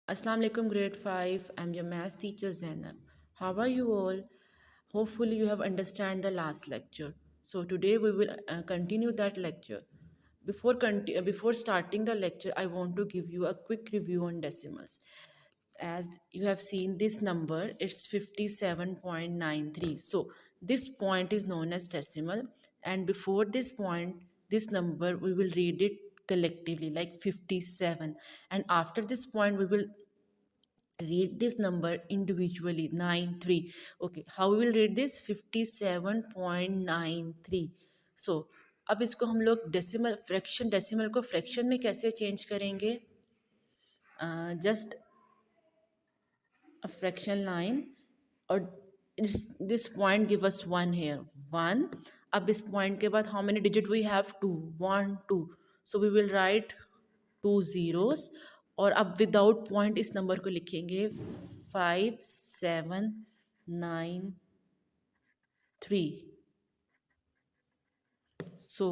Assalamu alaikum grade 5. I'm your math teacher Zainab. How are you all? Hopefully you have understand the last lecture. So today we will continue that lecture. Before starting the lecture, I want to give you a quick review on decimals. As you have seen this number, it's 57.93. So this point is known as decimal, and before this point, this number we will read it collectively like 57, and after this point we will read this number individually 93. Okay, how we will read this 57.93. So अब इसको हम लोग decimal fraction decimal को fraction में कैसे change करेंगे? Just a fraction line, or this point give us 1 here, 1. अब इस point के बाद how many digit we have? 2, 1 2. So we will write 2 zeros, और अब without point इस number को लिखेंगे 5793. So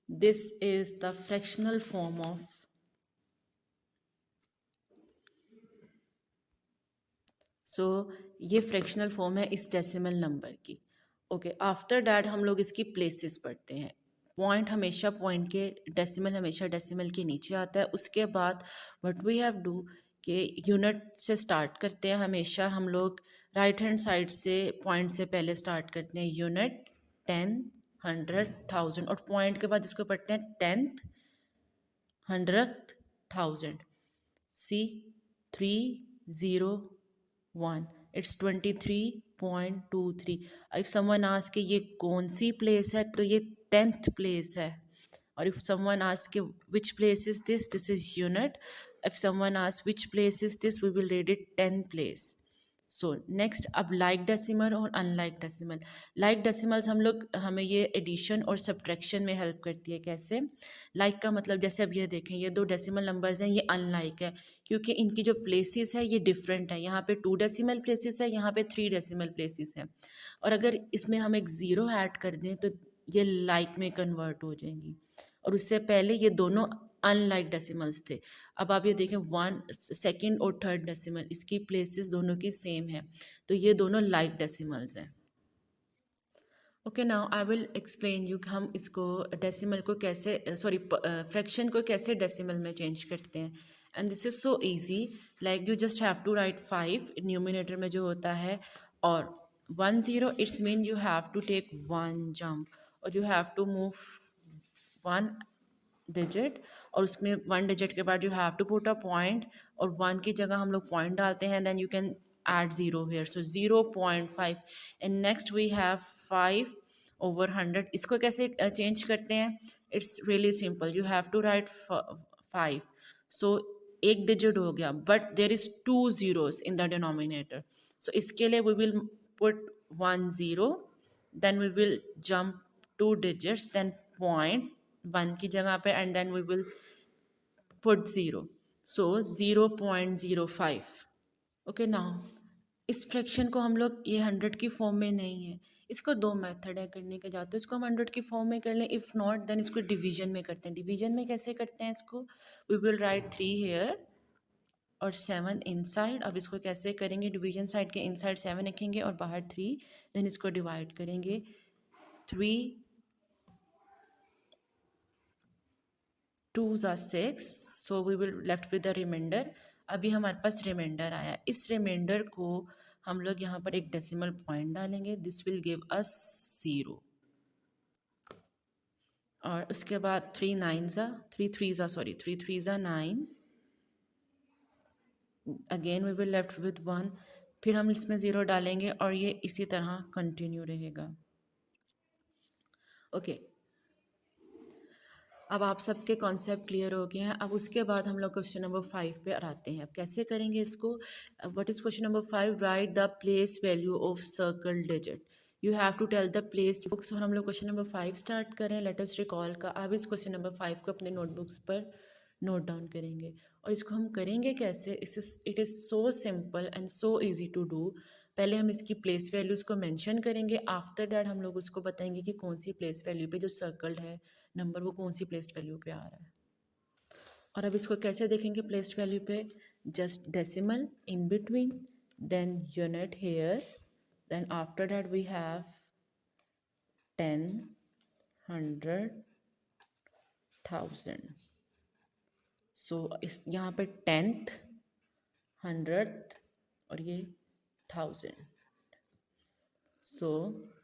this is the fractional form of ये फ्रैक्शनल फॉर्म है इस डेसिमल नंबर की. ओके, आफ्टर डैट हम लोग इसकी प्लेसेस पढ़ते हैं. पॉइंट हमेशा पॉइंट के डेसिमल हमेशा डेसिमल के नीचे आता है. उसके बाद व्हाट वी हैव डू कि यूनिट से स्टार्ट करते हैं. हमेशा हम लोग राइट हैंड साइड से पॉइंट से पहले स्टार्ट करते हैं. यूनिट 10, 100, 1000, और पॉइंट के बाद इसको पढ़ते हैं 10th, 100th, 1000. C 301, it's 23.23. if someone asks कि ये कौन सी प्लेस है, तो ये 10th प्लेस है. और if someone asks कि which place is this is unit. if someone asks which place is this, we will read it 10th place. So next, अब लाइक डेसिमल और अनलाइक डेसिमल. लाइक डेसिमल्स हम लोग हमें ये addition और subtraction में help करती है. कैसे? लाइक का मतलब जैसे अब ये देखें, ये 2 डेसिमल नंबर्स हैं, ये अनलाइक है क्योंकि इनकी जो प्लेसेस है ये डिफरेंट है. यहाँ पे 2 डेसिमल प्लेसेस है, यहाँ पे 3 डेसिमल प्लेसेस हैं. और अगर इसमें हम एक ज़ीरो ऐड कर दें तो ये लाइक में कन्वर्ट हो जाएंगी. और उससे पहले ये दोनों अनलाइक डेसिमल्स थे. अब आप ये देखें, 1 सेकंड और थर्ड डेसिमल, इसकी प्लेसेस दोनों की सेम है, तो ये दोनों लाइक डेसिमल्स हैं. Okay, now I will explain you कि हम इसको डेसिमल को कैसे फ्रैक्शन को कैसे डेसिमल में चेंज करते हैं. And this is so easy. Like you just have to write 5 numerator में जो होता है, और 1 0, it's mean you have to take 1 jump, और you have to move 1 digit, और उसमें 1 डिजिट के बाद you have to put a point, और 1 की जगह हम लोग पॉइंट डालते हैं. Then you can add 0 here, so 0.5. and next we have 5/100. इसको कैसे चेंज करते हैं? it's really simple. you have to write 5. so एक डिजिट हो गया, but there is 2 zeros in the denominator. so इसके लिए we will put 1 0, then we will jump 2 digits, then point 1 की जगह पे, and then we will put 0. so 0.05. Okay, now इस fraction को हम लोग ये 100 की फॉर्म में नहीं है, इसको 2 मेथड है करने के. जाते हैं इसको हम 100 की फॉर्म में कर लें, इफ़ नॉट देन इसको डिवीजन में करते हैं. डिवीजन में कैसे करते हैं इसको? वी विल राइट 3 हेयर और 7 इनसाइड. अब इसको कैसे करेंगे? डिवीजन साइड के इनसाइड 7 लिखेंगे और बाहर 3, देन इसको डिवाइड करेंगे. 3 2s are 6, so we will left with the remainder. अभी हमारे पास रिमाइंडर आया. इस रिमाइंडर को हम लोग यहाँ पर एक डेसिमल पॉइंट डालेंगे. This will give us 0. और उसके बाद 3 3 3s are 9. Again we will left with 1. फिर हम इसमें 0 डालेंगे और ये इसी तरह कंटिन्यू रहेगा. ओके, अब आप सबके कॉन्सेप्ट क्लियर हो गए हैं. अब उसके बाद हम लोग क्वेश्चन नंबर 5 पे आते हैं. अब कैसे करेंगे इसको? What is question number 5? Right the place value of circle digit. You have to tell the place books. और हम लोग क्वेश्चन नंबर 5 स्टार्ट करें. लेट अस रिकॉल का. अब इस क्वेश्चन नंबर 5 को अपने नोटबुक्स पर नोट डाउन करेंगे. और इसको हम करेंगे कैसे? It is so simple and so easy to do. पहले हम इसकी प्लेस वैल्यूज़ को मेंशन करेंगे. आफ्टर दैट हम लोग उसको बताएंगे कि कौन सी प्लेस वैल्यू पे जो सर्कल्ड है नंबर, वो कौन सी प्लेस वैल्यू पे आ रहा है. और अब इसको कैसे देखेंगे प्लेस वैल्यू पे? just decimal in between, then unit here, then after that we have 10, 100,000. सो इस यहाँ पे 10th, 100th और ये 1000. सो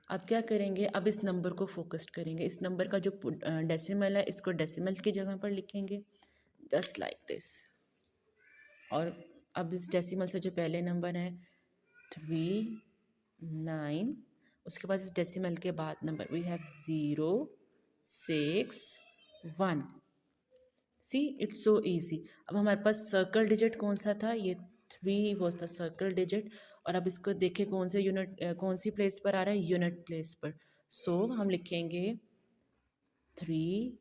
अब क्या करेंगे, अब इस नंबर को फोकस करेंगे, इस नंबर का जो डेसिमल है इसको डेसिमल की जगह पर लिखेंगे जस्ट लाइक दिस. और अब इस डेसिमल से जो पहले नंबर है 3, 9, उसके बाद इस डेसिमल के बाद number we have 0, 6, 1. See it's so easy. अब हमारे पास सर्कल डिजिट कौन सा था, ये 3 वॉज द सर्कल डिजिट. और अब इसको देखें कौन से यूनिट कौन सी प्लेस पर आ रहा है, यूनिट प्लेस पर. सो हम लिखेंगे 3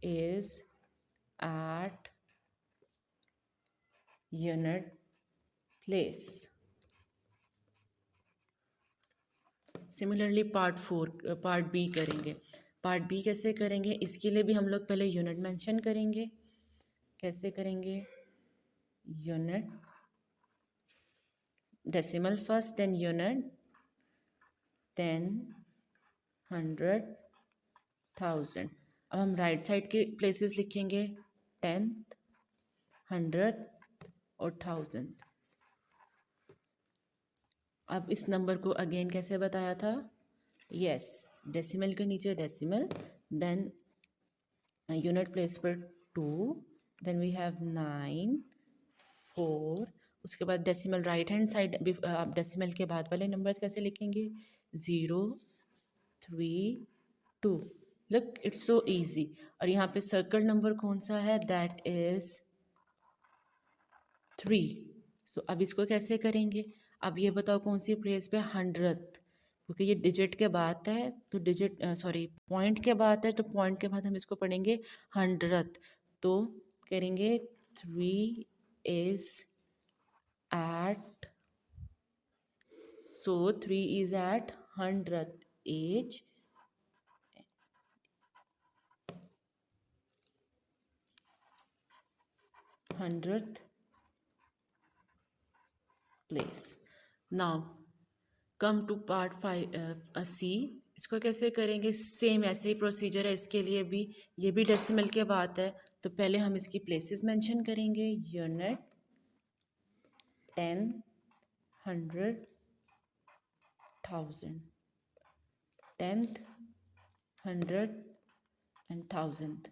is at unit place. Similarly part B करेंगे. पार्ट बी कैसे करेंगे, इसके लिए भी हम लोग पहले यूनिट मेंशन करेंगे. कैसे करेंगे, unit decimal first, then unit, 10, 100,000. अब हम राइट साइड के प्लेसेस लिखेंगे 10th, 100th और 1000. अब इस नंबर को अगेन कैसे बताया था, यस डेसिमल के नीचे डेसिमल, देन यूनिट प्लेस पर 2, देन वी हैव 9, 4, उसके बाद डेसिमल राइट हैंड साइड. आप डेसिमल के बाद वाले नंबर्स कैसे लिखेंगे, 0, 3, 2. Look it's so easy. और यहाँ पे सर्कल नंबर कौन सा है, दैट इज 3. सो अब इसको कैसे करेंगे, अब ये बताओ कौन सी प्लेस पे, 100th, क्योंकि ये डिजिट के बाद है तो डिजिट सॉरी पॉइंट के बाद है तो पॉइंट के बाद हम इसको पढ़ेंगे 100th. तो करेंगे 3 is at, so 3 is at 100th as, hundred place. Now come to part 5 C. इसको कैसे करेंगे, सेम ऐसे ही प्रोसीजर है इसके लिए भी. ये भी डेसिमल के बाद है तो पहले हम इसकी प्लेसेस मेंशन करेंगे, यूनिट, 10, 100, 1000, 10th, 100 and 1000.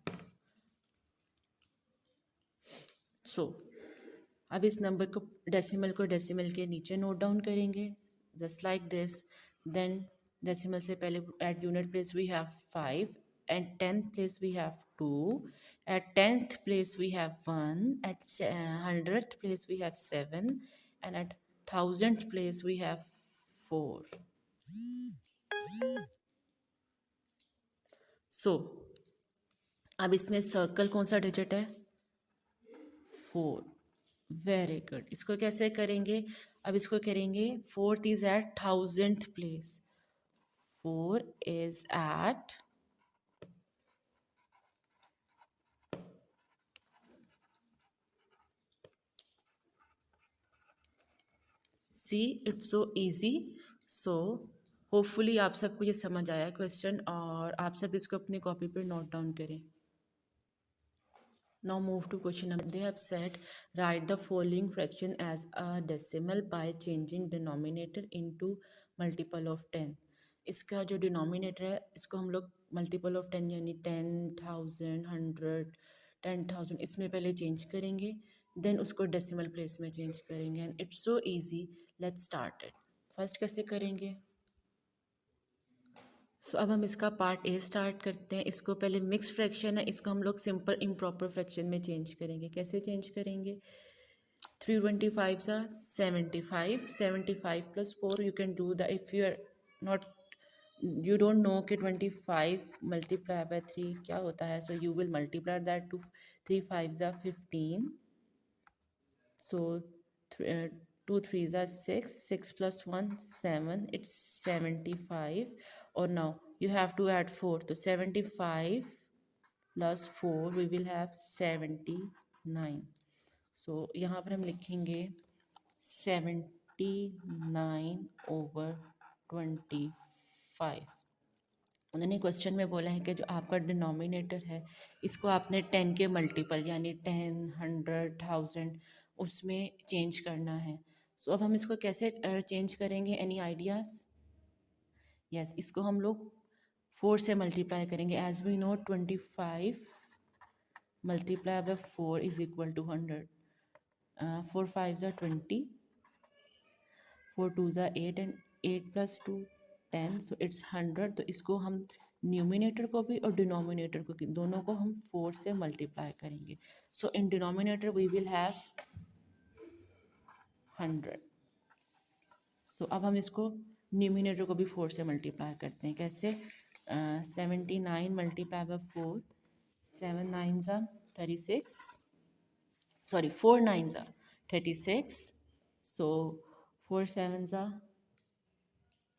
सो अब इस नंबर को डेसिमल के नीचे नोट डाउन करेंगे just like this. Then decimal से पहले at unit place we have 5, at 10th place we have 2, at 10th place we have 1, at 100th place we have 7 and at 1000th place we have 4. So अब इसमें circle कौन सा digit है, 4. Very good. इसको कैसे करेंगे, अब इसको करेंगे 4th is at 1000th place, 4 is at see it's so easy. So hopefully आप सबको ये समझ आया क्वेश्चन और आप सब इसको अपनी कॉपी पर नोट डाउन करें. Now move to question number. They have said write the following fraction as a decimal by changing denominator into multiple of 10. इसका जो डिनोमिनेटर है इसको हम लोग मल्टीपल ऑफ 10 यानी 10,000, 100, 10,000 इसमें पहले चेंज करेंगे, देन उसको डेसिमल प्लेस में चेंज करेंगे. And it's so easy. Let's start it. First कैसे करेंगे, सो अब हम इसका पार्ट ए स्टार्ट करते हैं. इसको पहले मिक्स फ्रैक्शन है, इसको हम लोग सिंपल इम्प्रॉपर फ्रैक्शन में चेंज करेंगे. कैसे चेंज करेंगे, 325 सा 75, 75 plus 4 you can do the, if you are not you don't know कि 25 मल्टीप्लाई बाय 3 क्या होता है, so you will multiply that to 3 5 ज़ा 15, सो 2 3 ज़ा 6, 6 plus 1 7, it's 75. Or now you have to add 4, so 75 plus 4 we will have 79. यहाँ पर हम लिखेंगे 79/25। उन्होंने क्वेश्चन में बोला है कि जो आपका डिनोमिनेटर है इसको आपने 10 के मल्टीपल यानी 10, 100, 1000 उसमें चेंज करना है। अब हम इसको कैसे चेंज करेंगे, एनी आइडियाज़? यस, इसको हम लोग 4 से मल्टीप्लाई करेंगे। As we know 25 multiply by 4 is equal to 100। 4 5 ज़ा 20, 4 2 ज़ा 8 एंड 8 प्लस 2 10, सो इट्स 100। तो इसको हम न्यूमिनेटर को भी और डिनोमिनेटर को दोनों को हम 4 से मल्टीप्लाई करेंगे। So in denominator we will have 100। अब हम इसको न्यूमिनेटर को भी 4 से मल्टीप्लाई करते हैं। कैसे? 79 मल्टीप्लाई बाय 4, 7 9 ज़ा 36, सॉरी 4 9 ज़ा 36, सो 4 7 ज़ा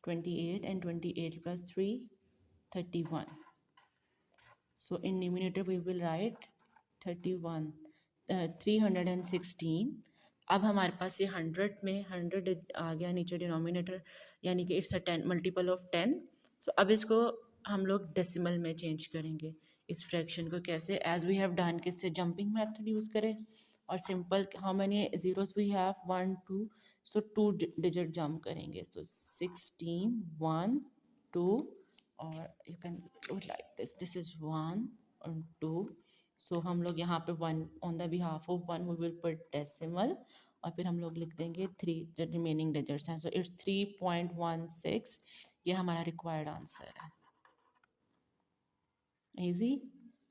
28 and 28 plus 3 31. So in numerator we will write 31 316। अब हमारे पास ये 100 में 100 आ गया नीचे डिनोमिनेटर, यानी कि इट्स अ 10 मल्टीपल ऑफ 10। अब इसको हम लोग डेसिमल में चेंज करेंगे इस फ्रैक्शन को। कैसे? एज वी हैव डन, किससे? जंपिंग मेथड यूज़ करें और simple how many zeros we have 1 2, so 2 digit jump करेंगे। सो 16 1 2, और you can do it like this is 1 और 2। सो हम लोग यहाँ पे 1 on the behalf of 1 we will put decimal, और फिर हम लोग लिख देंगे 3 जो रिमेनिंग डिजिट्स हैं। So it's 3.16। ये हमारा रिक्वायर्ड आंसर है। Easy.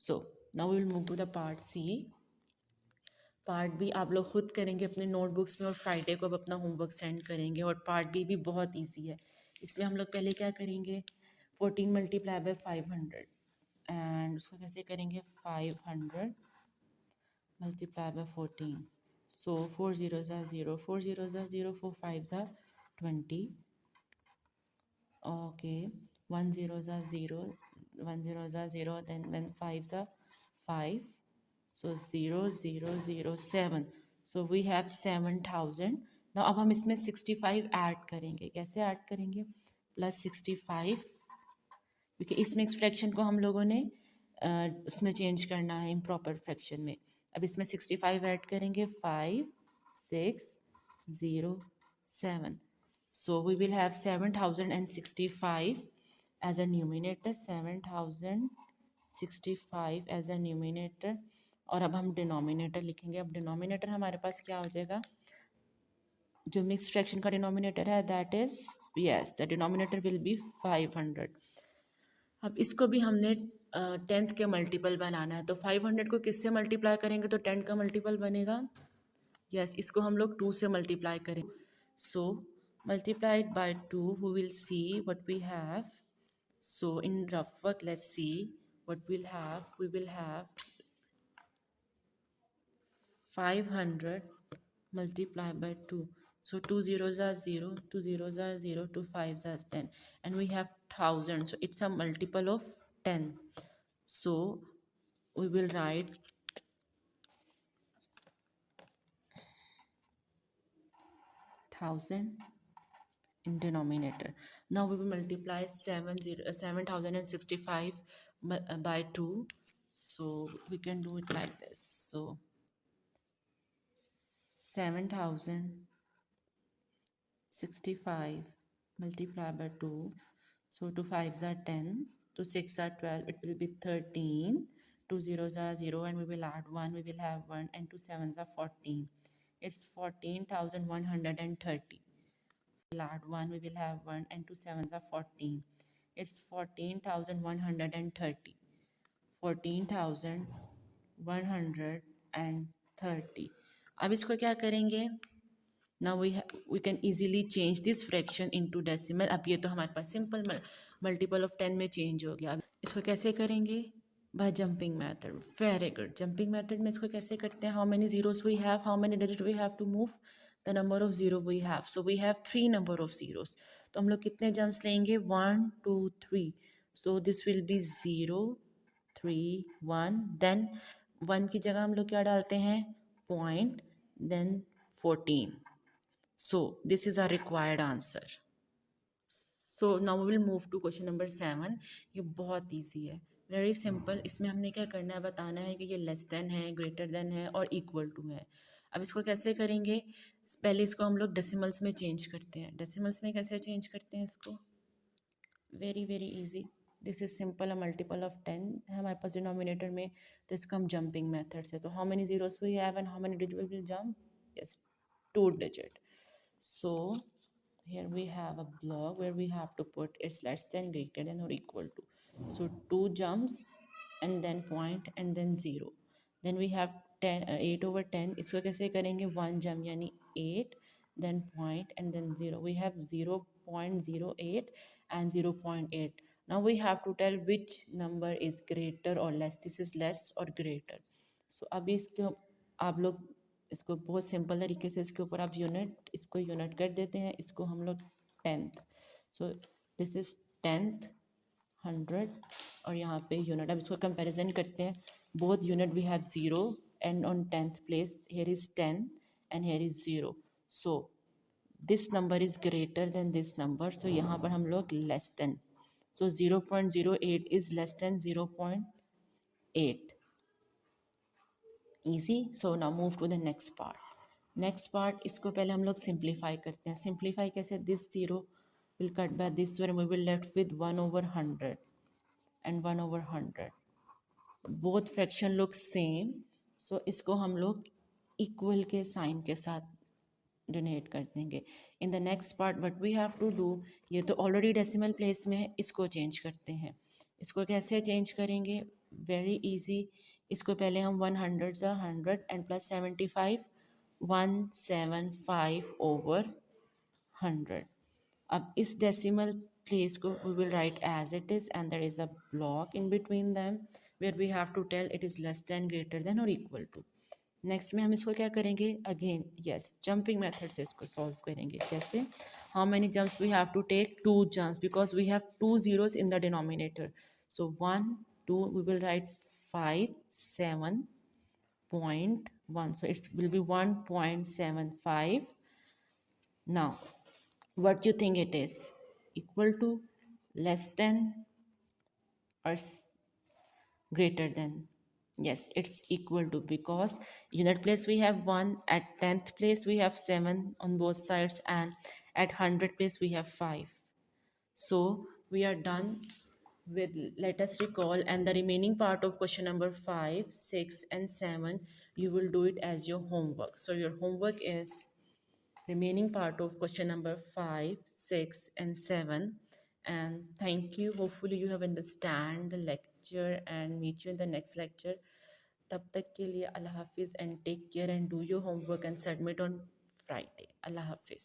So now we will move to the part C. Part B आप लोग खुद करेंगे अपने नोटबुक्स में, और फ्राइडे को अब अपना होमवर्क सेंड करेंगे। और पार्ट बी भी बहुत इजी है। इसमें हम लोग पहले क्या करेंगे, 14 मल्टीप्लाई बाय 500, एंड उसको कैसे करेंगे, 500 मल्टीप्लाई बाय 14। सो 4 0 ज़ा 0, 4 0 ज़ा 0, 4 5 ज़ा 20, ओके 1 0 ज़ा 0, 1 0 ज़ा 0, then 5 ज़ा 5, so 0 0 0 7, so we have 7000। now अब हम इसमें 65 ऐड करेंगे। कैसे ऐड करेंगे? प्लस 65, क्योंकि इस मिक्स फ्रैक्शन को हम लोगों ने उसमें चेंज करना है इम्प्रॉपर फ्रैक्शन में। अब इसमें 65 ऐड करेंगे, 5 6 0 7, so we will have 7065 as a numerator, 7065 as a numerator। और अब हम डिनोमिनेटर लिखेंगे। अब डिनोमिनेटर हमारे पास क्या हो जाएगा, जो मिक्स फ्रैक्शन का डिनोमिनेटर है that is, yes the denominator will be 500। अब इसको भी हमने 10th के मल्टीपल बनाना है। तो 500 को किससे मल्टीप्लाई करेंगे तो 10 का मल्टीपल बनेगा? यस, इसको हम लोग 2 से मल्टीप्लाई करें। So multiplied by 2 we will see what we have. So in rough work let's see what will have. We will have 500 multiply by 2, so 2 zeros are 0, 2 zeros are 0, 2 5s are 10, and we have 1000, so it's a multiple of 10। so we will write 1000 in denominator। now we will multiply 7065 by 2, so we can do it like this। so 7065 multiplied by 2, so 2 5s are 10, 2 6 are 12, it will be 13, 2 zeros are 0, and we will add 1, we will have 1, and 2 7s are 14, it's 14,130। We'll add 1, we will have 1, and 2 7s are 14, it's 14,130, 14,130। अब इसको क्या करेंगे, now we can easily change this fraction into decimal। अब ये तो हमारे पास simple multiple of 10 में change हो गया। अब इसको कैसे करेंगे, by jumping method. Very good. Jumping method में इसको कैसे करते हैं, how many zeros we have, how many digit we have to move, the number of zero we have. So we have 3 number of zeros, तो हम लोग कितने jumps लेंगे, 1 2 3, so this will be 0 3 1, then 1 की जगह हम लोग क्या डालते हैं, point, then 14. So this is our required answer. So now will move to question number 7. ये बहुत ईजी है, वेरी सिंपल. इसमें हमने क्या करना है, बताना है कि ये लेस देन है, ग्रेटर देन है और इक्वल टू है. अब इसको कैसे करेंगे, पहले इसको हम लोग डेसिमल्स में चेंज करते हैं. डेसिमल्स में कैसे चेंज करते हैं इसको, very very easy. This is simple, a multiple of 10 है हमारे पास डिनोमिनेटर में, तो इसको हम जंपिंग मेथड से. तो how many zeros we have and how many digit will jump, yes 2 digit. So here we have a block where we have to put it's less than, greater than or equal to. So 2 jumps and then point and then 0. Then we have 10 8 over 10. इसको कैसे करेंगे, 1 jump यानी 8, then point and then 0. We have 0.08 and 0.8. Now we have to tell which number is greater or less. This is less or greater. So अभी इसको आप लोग इसको बहुत सिंपल तरीके से इसके ऊपर आप यूनिट, इसको यूनिट कर देते हैं, इसको हम लोग 10th. So this is 10th 100 और यहाँ पे यूनिट. अब इसको कंपैरिजन करते हैं. Both unit we have 0 and on 10th place here is 10 and here is 0. So this number is greater than this number, so यहाँ पर हम लोग less than. So 0.08 is less than 0.8. easy. So now move to the next part. इसको पहले हम लोग simplify करते हैं. सिंप्लीफाई कैसे, this 0 will cut by this one, we will left with 1 over 100 and 1 over 100. both fraction look same, so इसको हम लोग इक्वल के साइन के साथ डोनेट कर देंगे. In the next part what we have to do, ये तो ऑलरेडी डेसिमल प्लेस में है, इसको चेंज करते हैं. इसको कैसे चेंज करेंगे, वेरी इजी. इसको पहले हम 100 सा 100 एंड प्लस 75 175 ओवर 100. अब इस डेसिमल प्लेस को we will write as it is and there is a block in between them where we have to tell it is less than, greater than or equal to. Next में हम इसको क्या करेंगे, again yes jumping method से इसको solve करेंगे. कैसे, how many jumps we have to take, 2 jumps because we have 2 zeros in the denominator. So 1 2 we will write 57.1, so it will be 1.75. now what you think it is, equal to, less than or greater than? Yes, it's equal to, because unit place we have 1, at 10th place we have 7 on both sides, and at 100th place we have 5. So we are done with, let us recall, and the remaining part of question number 5 6 and 7 you will do it as your homework. So your homework is remaining part of question number 5 6 and 7. And thank you, hopefully you have understand the lecture, and meet you in the next lecture. तब तक के लिए अल्लाह हाफिज़ and take care and do your homework and submit on Friday. अल्लाह हाफिज़.